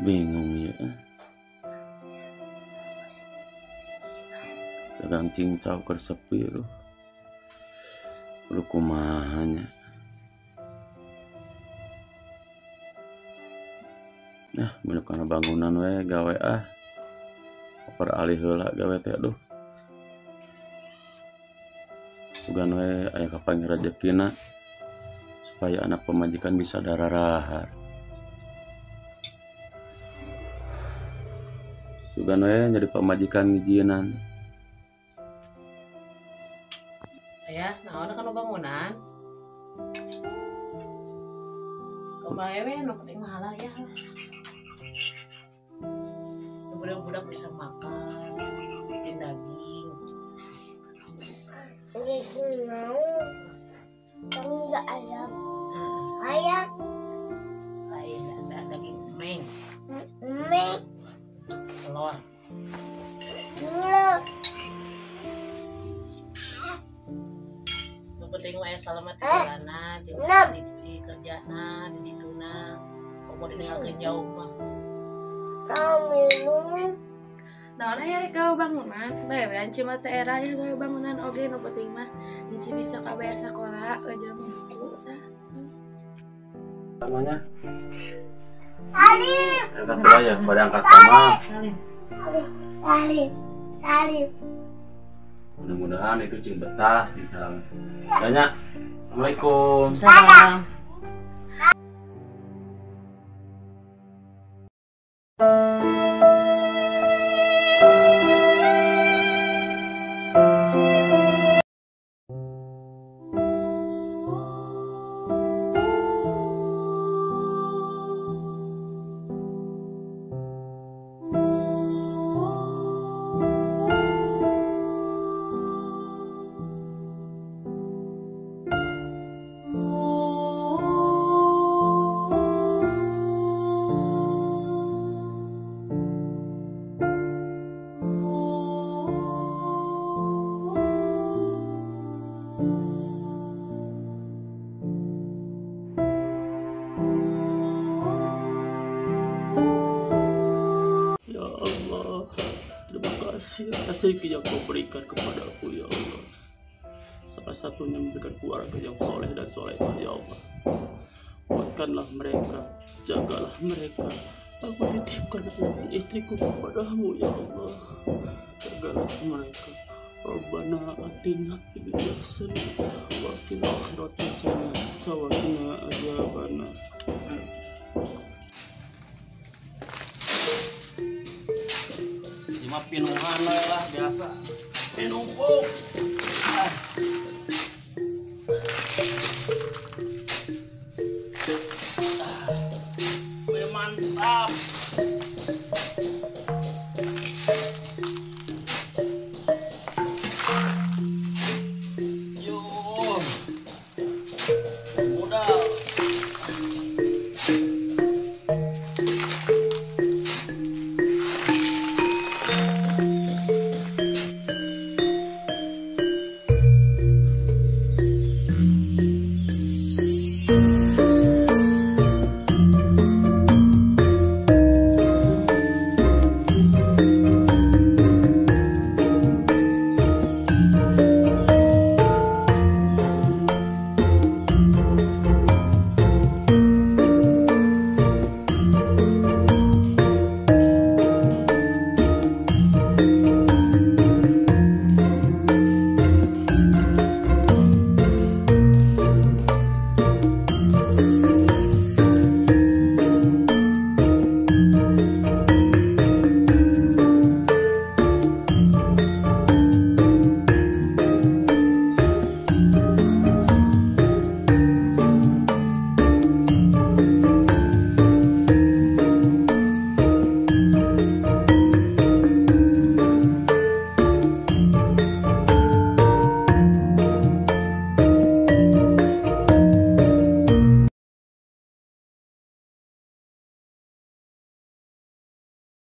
Bingung ya. Dagang cincau keur sepi lu. Lu kumahanya. Nah, menuk kana bangunan we gawe peralih heula gawe teh aduh. Sugan we aya kapang rezekina supaya anak pemajikan bisa dararahar. Sugan we jadi pemajikan ngijinan. Ayah, naon kana bangunan? Kebae we nu penting mah halal ya. Budak-budak bisa makan, bikin daging. Jadi mau kamu nggak ayam? Ayam? Lain ada daging meng, Mie? telur. Telur? Nu penting mah aya salamet di jalanna, jeung di kerjana, di tiduna. Komo ditinggalkeun jauh mah. Kamu minum? Nah, ya gawe bangunan, bae beranci mah teh era ya gawe bangunan oge nu penting mah enci bisa kabayar sakola jeung buku tah. Namanya? Salim. Angkat dulu ya, pada angkat sama. Salim. Mudah-mudahan itu cing betah di salam. Banyak. Assalamualaikum. Salam. Ya Allah, terima kasih atas rezeki yang kau berikan kepadaku ya Allah. Salah satunya memberikan keluarga yang soleh dan solehah ya Allah. Kuatkanlah mereka, jagalah mereka. Aku titipkan anak istriku kepadamu ya Allah. Jagalah mereka. Rabbana atina fid dunya hasanah wa fil akhirati hasanah wa qina adzabannar. Cuma pinuhan lah biasa. Pinumpuk.